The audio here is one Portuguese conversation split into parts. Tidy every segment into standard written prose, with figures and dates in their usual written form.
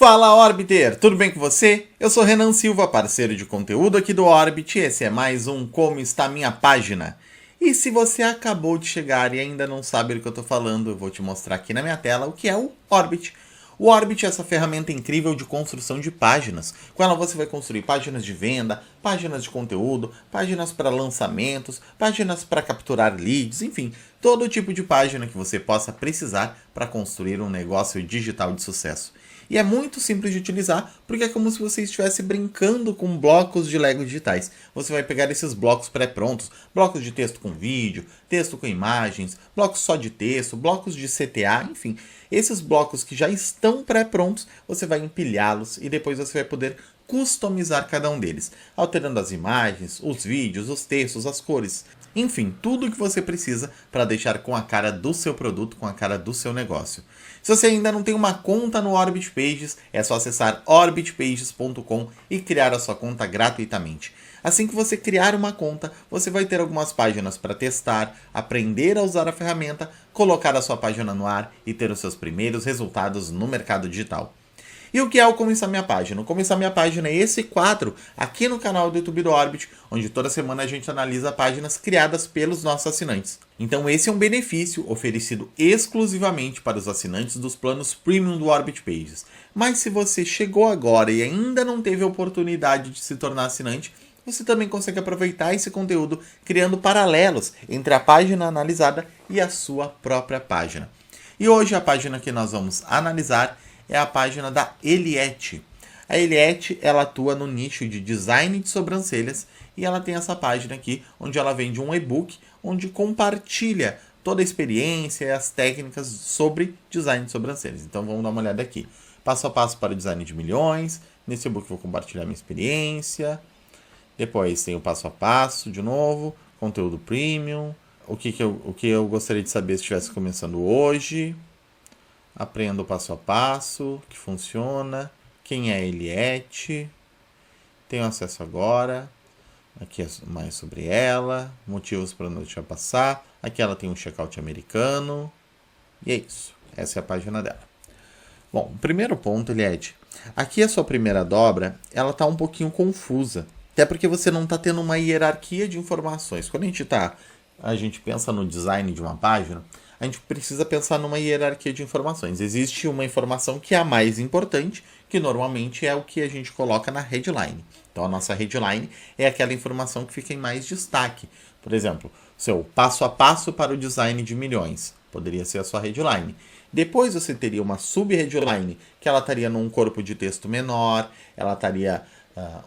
Fala Orbiter, tudo bem com você? Eu sou Renan Silva, parceiro de conteúdo aqui do Orbit e esse é mais um Como Está Minha Página. E se você acabou de chegar e ainda não sabe do que eu estou falando, eu vou te mostrar aqui na minha tela o que é o Orbit. O Orbit é essa ferramenta incrível de construção de páginas. Com ela você vai construir páginas de venda, páginas de conteúdo, páginas para lançamentos, páginas para capturar leads, enfim, todo tipo de página que você possa precisar para construir um negócio digital de sucesso. E é muito simples de utilizar, porque é como se você estivesse brincando com blocos de Lego digitais. Você vai pegar esses blocos pré-prontos, blocos de texto com vídeo, texto com imagens, blocos só de texto, blocos de CTA, enfim. Esses blocos que já estão pré-prontos, você vai empilhá-los e depois você vai poder customizar cada um deles, alterando as imagens, os vídeos, os textos, as cores. Enfim, tudo o que você precisa para deixar com a cara do seu produto, com a cara do seu negócio. Se você ainda não tem uma conta no Orbit Pages, é só acessar orbitpages.com e criar a sua conta gratuitamente. Assim que você criar uma conta, você vai ter algumas páginas para testar, aprender a usar a ferramenta, colocar a sua página no ar e ter os seus primeiros resultados no mercado digital. E o que é o Começar Minha Página? O Começar Minha Página é esse quadro aqui no canal do YouTube do Orbit, onde toda semana a gente analisa páginas criadas pelos nossos assinantes. Então esse é um benefício oferecido exclusivamente para os assinantes dos planos Premium do Orbit Pages. Mas se você chegou agora e ainda não teve a oportunidade de se tornar assinante, você também consegue aproveitar esse conteúdo criando paralelos entre a página analisada e a sua própria página. E hoje a página que nós vamos analisar é a página da Eliette. A Eliette, ela atua no nicho de design de sobrancelhas e ela tem essa página aqui, onde ela vende um e-book, onde compartilha toda a experiência e as técnicas sobre design de sobrancelhas. Então vamos dar uma olhada aqui. Passo a passo para o design de milhões. Nesse e-book eu vou compartilhar minha experiência. Depois tem o passo a passo de novo, conteúdo premium, o que eu gostaria de saber se estivesse começando hoje. Aprenda o passo a passo, que funciona, quem é a Eliette, tenho acesso agora, aqui é mais sobre ela, motivos para não deixar passar, aqui ela tem um checkout americano, e é isso, essa é a página dela. Bom, primeiro ponto, Eliette, aqui a sua primeira dobra, ela está um pouquinho confusa, até porque você não está tendo uma hierarquia de informações. Quando a gente pensa no design de uma página, a gente precisa pensar numa hierarquia de informações. Existe uma informação que é a mais importante, que normalmente é o que a gente coloca na headline. Então a nossa headline é aquela informação que fica em mais destaque. Por exemplo, seu passo a passo para o design de milhões. Poderia ser a sua headline. Depois você teria uma sub-headline, que ela estaria num corpo de texto menor, ela estaria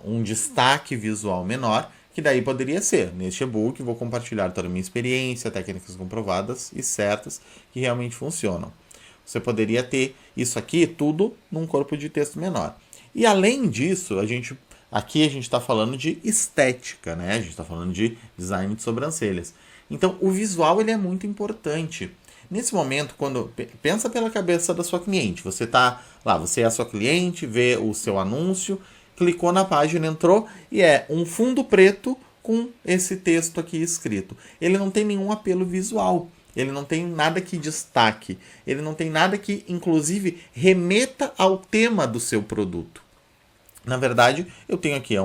um destaque visual menor, que daí poderia ser, neste e-book vou compartilhar toda a minha experiência, técnicas comprovadas e certas que realmente funcionam. Você poderia ter isso aqui tudo num corpo de texto menor. E além disso, aqui a gente está falando de estética, né? A gente está falando de design de sobrancelhas. Então o visual ele é muito importante. Nesse momento, quando pensa pela cabeça da sua cliente, você está lá, você é a sua cliente, vê o seu anúncio, clicou na página, entrou e é um fundo preto com esse texto aqui escrito. Ele não tem nenhum apelo visual, ele não tem nada que destaque, ele não tem nada que, inclusive, remeta ao tema do seu produto. Na verdade, eu tenho aqui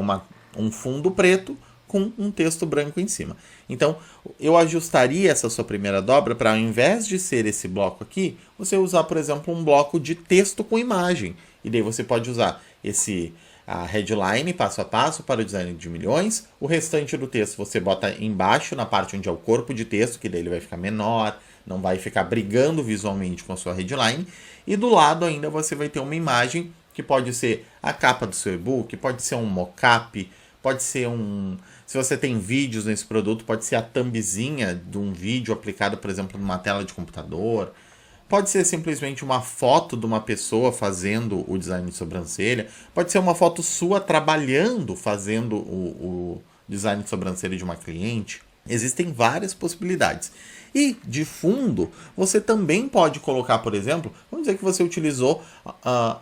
um fundo preto com um texto branco em cima. Então, eu ajustaria essa sua primeira dobra para, ao invés de ser esse bloco aqui, você usar, por exemplo, um bloco de texto com imagem. E daí você pode usar a headline, passo a passo para o design de milhões. O restante do texto você bota embaixo, na parte onde é o corpo de texto, que daí ele vai ficar menor, não vai ficar brigando visualmente com a sua headline. E do lado ainda você vai ter uma imagem que pode ser a capa do seu e-book, pode ser um mockup, pode ser se você tem vídeos nesse produto, pode ser a thumbzinha de um vídeo aplicado, por exemplo, numa tela de computador. Pode ser simplesmente uma foto de uma pessoa fazendo o design de sobrancelha. Pode ser uma foto sua trabalhando, fazendo o design de sobrancelha de uma cliente. Existem várias possibilidades. E, de fundo, você também pode colocar, por exemplo, vamos dizer que você utilizou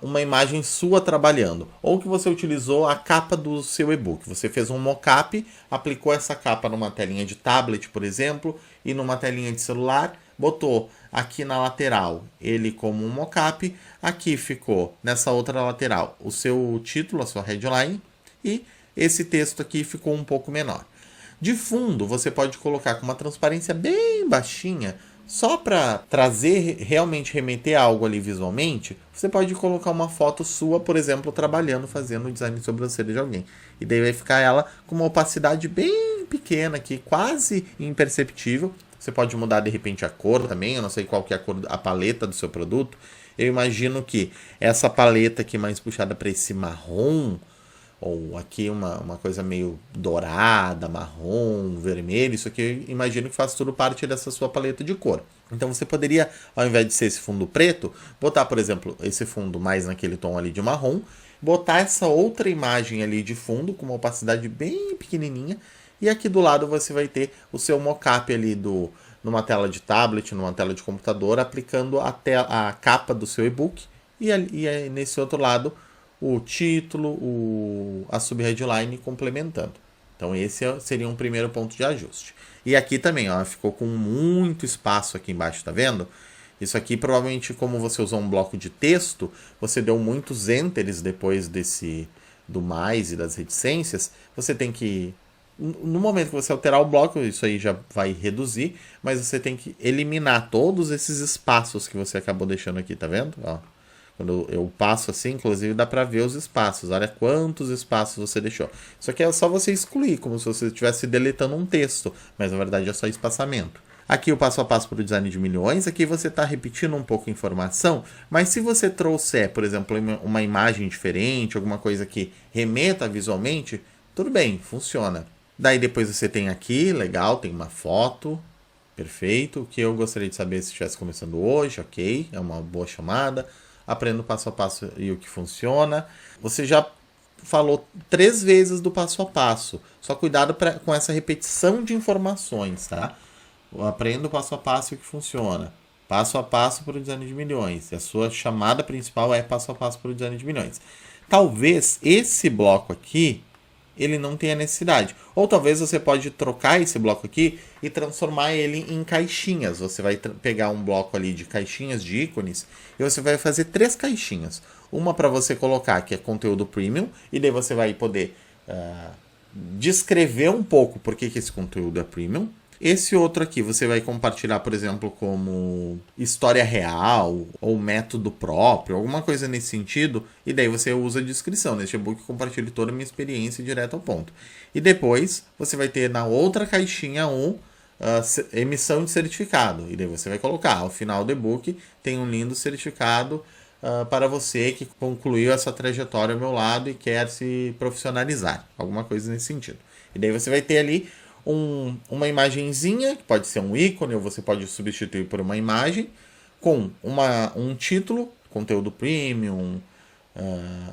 uma imagem sua trabalhando, ou que você utilizou a capa do seu e-book. Você fez um mockup, aplicou essa capa numa telinha de tablet, por exemplo, e numa telinha de celular, botou aqui na lateral ele como um mockup, aqui ficou nessa outra lateral o seu título, a sua headline, e esse texto aqui ficou um pouco menor. De fundo, você pode colocar com uma transparência bem baixinha, só para trazer, realmente remeter a algo ali visualmente. Você pode colocar uma foto sua, por exemplo, trabalhando, fazendo o design de sobrancelha de alguém. E daí vai ficar ela com uma opacidade bem pequena aqui, quase imperceptível. Você pode mudar de repente a cor também, eu não sei qual que é a cor, a paleta do seu produto. Eu imagino que essa paleta aqui mais puxada para esse marrom, ou aqui uma coisa meio dourada, marrom, vermelho, isso aqui eu imagino que faz tudo parte dessa sua paleta de cor. Então você poderia, ao invés de ser esse fundo preto, botar, por exemplo, esse fundo mais naquele tom ali de marrom, botar essa outra imagem ali de fundo com uma opacidade bem pequenininha, e aqui do lado você vai ter o seu mockup ali numa tela de tablet, numa tela de computador, aplicando a capa do seu e-book, e aí, nesse outro lado o título, a subheadline complementando. Então esse seria um primeiro ponto de ajuste. E aqui também, ó, ficou com muito espaço aqui embaixo, tá vendo? Isso aqui provavelmente, como você usou um bloco de texto, você deu muitos enters depois do mais e das reticências, você tem que, no momento que você alterar o bloco, isso aí já vai reduzir, mas você tem que eliminar todos esses espaços que você acabou deixando aqui, tá vendo? Ó. Quando eu passo assim, inclusive dá para ver os espaços. Olha quantos espaços você deixou. Isso aqui é só você excluir, como se você estivesse deletando um texto, mas na verdade é só espaçamento. Aqui o passo a passo para o design de milhões, aqui você está repetindo um pouco a informação, mas se você trouxer, por exemplo, uma imagem diferente, alguma coisa que remeta visualmente, tudo bem, funciona. Daí depois você tem aqui, legal, tem uma foto, perfeito. O que eu gostaria de saber se estivesse começando hoje, ok, é uma boa chamada. Aprenda o passo a passo e o que funciona. Você já falou 3 vezes do passo a passo. Só cuidado com essa repetição de informações, tá? Aprenda o passo a passo e o que funciona. Passo a passo para o design de milhões. A sua chamada principal é passo a passo para o design de milhões. Talvez esse bloco aqui ele não tenha necessidade. Ou talvez você pode trocar esse bloco aqui e transformar ele em caixinhas. Você vai pegar um bloco ali de caixinhas, de ícones, e você vai fazer 3 caixinhas. Uma para você colocar, que é conteúdo premium, e daí você vai poder descrever um pouco por que esse conteúdo é premium. Esse outro aqui você vai compartilhar, por exemplo, como história real ou método próprio, alguma coisa nesse sentido, e daí você usa a descrição. Neste e-book eu compartilho toda a minha experiência direto ao ponto. E depois você vai ter na outra caixinha emissão de certificado, e daí você vai colocar, ao final do e-book tem um lindo certificado para você que concluiu essa trajetória ao meu lado e quer se profissionalizar, alguma coisa nesse sentido. E daí você vai ter ali uma imagenzinha, que pode ser um ícone, ou você pode substituir por uma imagem, com um título, conteúdo premium,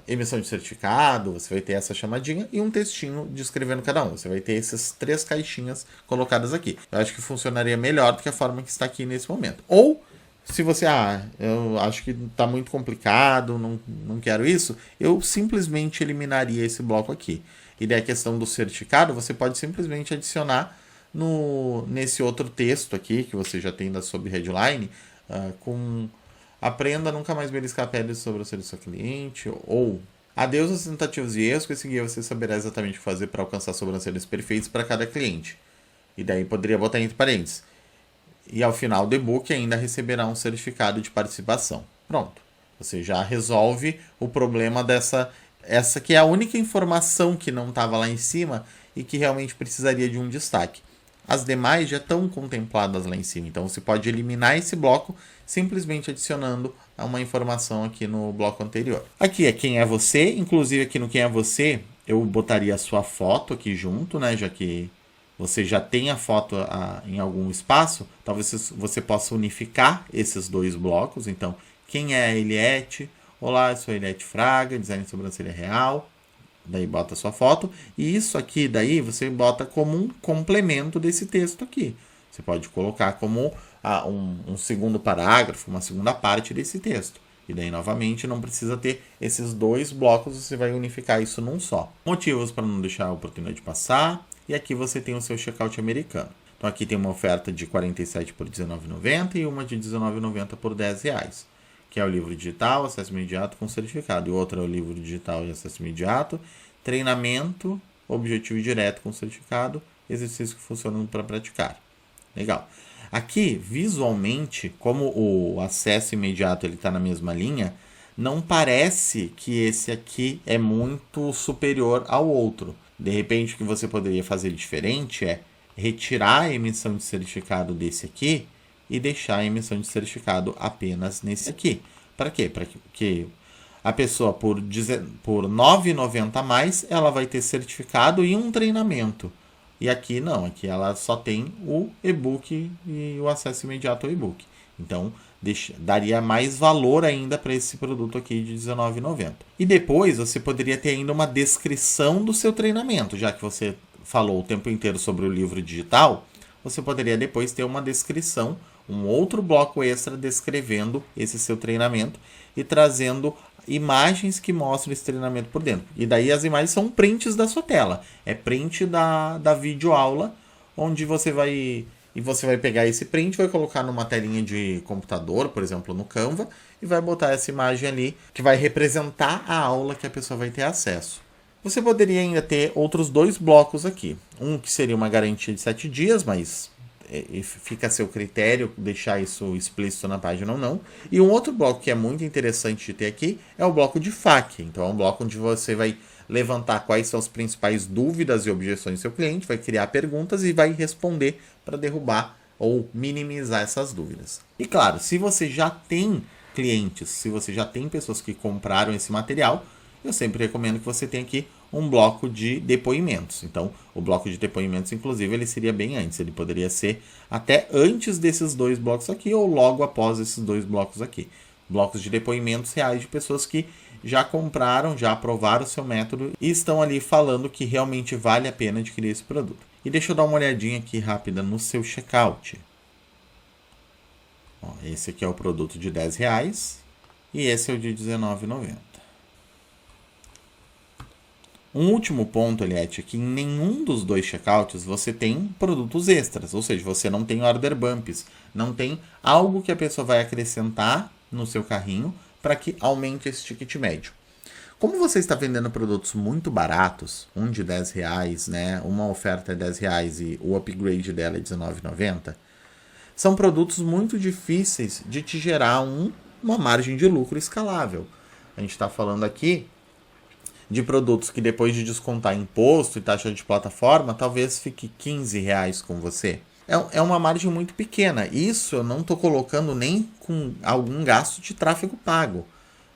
emissão de certificado, você vai ter essa chamadinha, e um textinho descrevendo cada um. Você vai ter essas 3 caixinhas colocadas aqui. Eu acho que funcionaria melhor do que a forma que está aqui nesse momento. Ou, se você, eu acho que está muito complicado, não quero isso, eu simplesmente eliminaria esse bloco aqui. E daí a questão do certificado, você pode simplesmente adicionar nesse outro texto aqui, que você já tem da subheadline, com aprenda a nunca mais beliscar a pele sobre o seu cliente, ou adeus às tentativas e erros, com esse guia você saberá exatamente o que fazer para alcançar sobrancelhas perfeitas para cada cliente. E daí poderia botar entre parênteses. E ao final do e-book ainda receberá um certificado de participação. Pronto. Você já resolve o problema essa que é a única informação que não estava lá em cima e que realmente precisaria de um destaque. As demais já estão contempladas lá em cima, então você pode eliminar esse bloco simplesmente adicionando uma informação aqui no bloco anterior. Aqui é quem é você, inclusive aqui no quem é você eu botaria a sua foto aqui junto, né, já que você já tem a foto em algum espaço, talvez você possa unificar esses 2 blocos. Então, quem é a Eliette? Olá, eu sou a Eliette Fraga, design de sobrancelha real. Daí bota a sua foto. E isso aqui daí você bota como um complemento desse texto aqui. Você pode colocar como um segundo parágrafo, uma segunda parte desse texto. E daí, novamente, não precisa ter esses 2 blocos, você vai unificar isso num só. Motivos para não deixar a oportunidade de passar. E aqui você tem o seu checkout americano. Então aqui tem uma oferta de 47 por R$19,90 e uma de R$19,90 por R$10, que é o livro digital, acesso imediato com certificado. E outro é o livro digital e acesso imediato, treinamento, objetivo direto com certificado, exercícios que funcionam para praticar. Legal. Aqui, visualmente, como o acesso imediato está na mesma linha, não parece que esse aqui é muito superior ao outro. De repente, o que você poderia fazer diferente é retirar a emissão de certificado desse aqui e deixar a emissão de certificado apenas nesse aqui. Para quê? Para que a pessoa, por R$9,90 a mais, ela vai ter certificado e um treinamento. E aqui não, aqui ela só tem o e-book e o acesso imediato ao e-book. Então, daria mais valor ainda para esse produto aqui de R$19,90. E depois você poderia ter ainda uma descrição do seu treinamento, já que você falou o tempo inteiro sobre o livro digital, você poderia depois ter uma descrição, um outro bloco extra descrevendo esse seu treinamento e trazendo imagens que mostram esse treinamento por dentro. E daí as imagens são prints da sua tela. É print da videoaula, onde você vai pegar esse print, vai colocar numa telinha de computador, por exemplo, no Canva, e vai botar essa imagem ali, que vai representar a aula que a pessoa vai ter acesso. Você poderia ainda ter outros 2 blocos aqui. Um que seria uma garantia de 7 dias, mas fica a seu critério deixar isso explícito na página ou não. E um outro bloco que é muito interessante de ter aqui é o bloco de FAQ. Então é um bloco onde você vai levantar quais são as principais dúvidas e objeções do seu cliente, vai criar perguntas e vai responder para derrubar ou minimizar essas dúvidas. E claro, se você já tem clientes, se você já tem pessoas que compraram esse material, eu sempre recomendo que você tenha aqui um bloco de depoimentos. Então, o bloco de depoimentos, inclusive, ele seria bem antes. Ele poderia ser até antes desses 2 blocos aqui ou logo após esses 2 blocos aqui. Blocos de depoimentos reais de pessoas que já compraram, já aprovaram o seu método e estão ali falando que realmente vale a pena adquirir esse produto. E deixa eu dar uma olhadinha aqui rápida no seu checkout. Ó, esse aqui é o produto de R$10 e esse é o de R$19,90. Um último ponto, Eliette, é que em nenhum dos 2 checkouts você tem produtos extras, ou seja, você não tem order bumps, não tem algo que a pessoa vai acrescentar no seu carrinho para que aumente esse ticket médio. Como você está vendendo produtos muito baratos, um de R$10, né, uma oferta é R$10 e o upgrade dela é R$19,90, são produtos muito difíceis de te gerar uma margem de lucro escalável. A gente está falando aqui de produtos que depois de descontar imposto e taxa de plataforma, talvez fique R$15 com você. É uma margem muito pequena. Isso eu não estou colocando nem com algum gasto de tráfego pago.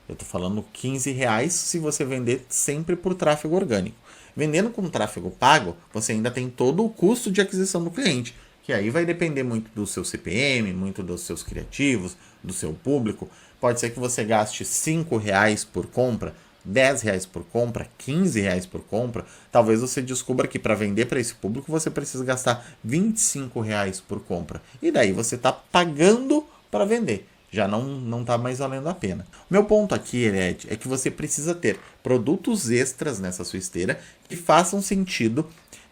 Eu estou falando R$15 se você vender sempre por tráfego orgânico. Vendendo com tráfego pago, você ainda tem todo o custo de aquisição do cliente, que aí vai depender muito do seu CPM, muito dos seus criativos, do seu público. Pode ser que você gaste R$5 por compra, R$10 por compra, R$15 por compra. Talvez você descubra que para vender para esse público você precisa gastar R$25 por compra. E daí você está pagando para vender. Já não está mais valendo a pena. O meu ponto aqui, Ed, é que você precisa ter produtos extras nessa sua esteira que façam sentido,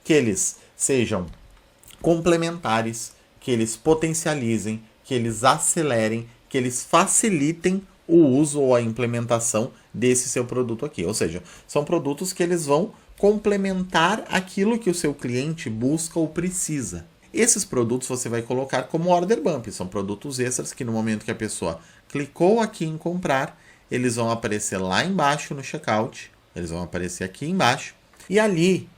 que eles sejam complementares, que eles potencializem, que eles acelerem, que eles facilitem o uso ou a implementação desse seu produto aqui. Ou seja, são produtos que eles vão complementar aquilo que o seu cliente busca ou precisa. Esses produtos você vai colocar como order bump. São produtos extras que no momento que a pessoa clicou aqui em comprar, eles vão aparecer lá embaixo no checkout. Eles vão aparecer aqui embaixo. E ali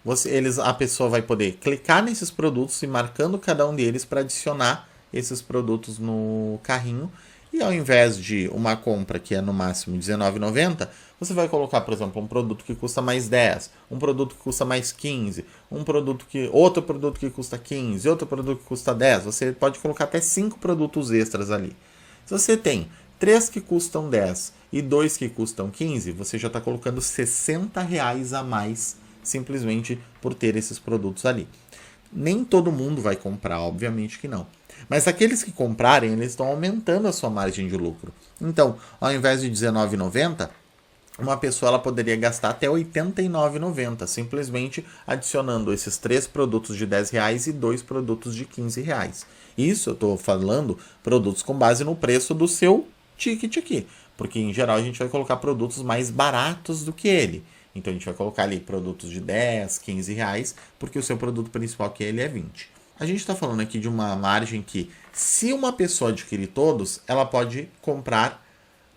a pessoa vai poder clicar nesses produtos e marcando cada um deles para adicionar esses produtos no carrinho. E ao invés de uma compra que é no máximo R$19,90, você vai colocar, por exemplo, um produto que custa mais 10, um produto que custa mais 15, outro produto que custa 15, outro produto que custa 10. Você pode colocar até 5 produtos extras ali. Se você tem 3 que custam 10 e 2 que custam 15, você já está colocando R$60 a mais simplesmente por ter esses produtos ali. Nem todo mundo vai comprar, obviamente que não. Mas aqueles que comprarem, eles estão aumentando a sua margem de lucro. Então, ao invés de R$19,90, uma pessoa ela poderia gastar até R$ 89,90, simplesmente adicionando esses 3 produtos de R$10 e 2 produtos de R$15. Isso eu estou falando produtos com base no preço do seu ticket aqui, porque em geral a gente vai colocar produtos mais baratos do que ele. Então a gente vai colocar ali produtos de R$10, R$15, porque o seu produto principal que ele é 20. A gente está falando aqui de uma margem que, se uma pessoa adquirir todos, ela pode comprar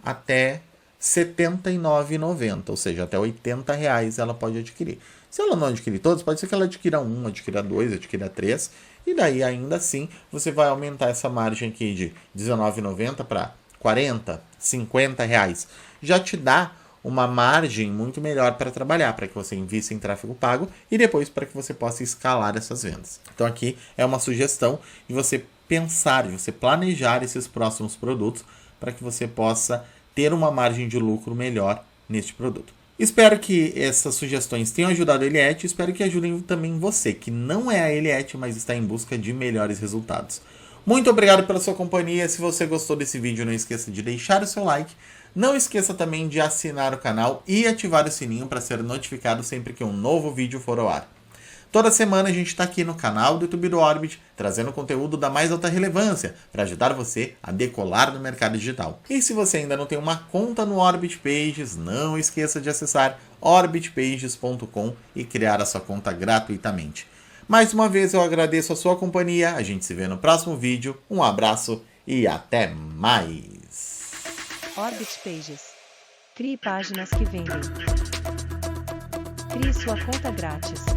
até R$ 79,90, ou seja, até R$80 ela pode adquirir. Se ela não adquirir todos, pode ser que ela adquira um, adquira dois, adquira três, e daí ainda assim você vai aumentar essa margem aqui de R$19,90 para R$40, R$50. Já te dá uma margem muito melhor para trabalhar, para que você invista em tráfego pago e depois para que você possa escalar essas vendas. Então aqui é uma sugestão de você pensar, de você planejar esses próximos produtos para que você possa ter uma margem de lucro melhor neste produto. Espero que essas sugestões tenham ajudado a Eliette, espero que ajudem também você, que não é a Eliette, mas está em busca de melhores resultados. Muito obrigado pela sua companhia. Se você gostou desse vídeo, não esqueça de deixar o seu like. Não esqueça também de assinar o canal e ativar o sininho para ser notificado sempre que um novo vídeo for ao ar. Toda semana a gente está aqui no canal do YouTube do Orbit, trazendo conteúdo da mais alta relevância para ajudar você a decolar no mercado digital. E se você ainda não tem uma conta no Orbit Pages, não esqueça de acessar orbitpages.com e criar a sua conta gratuitamente. Mais uma vez eu agradeço a sua companhia, a gente se vê no próximo vídeo, um abraço e até mais! Orbit Pages. Crie páginas que vendem. Crie sua conta grátis.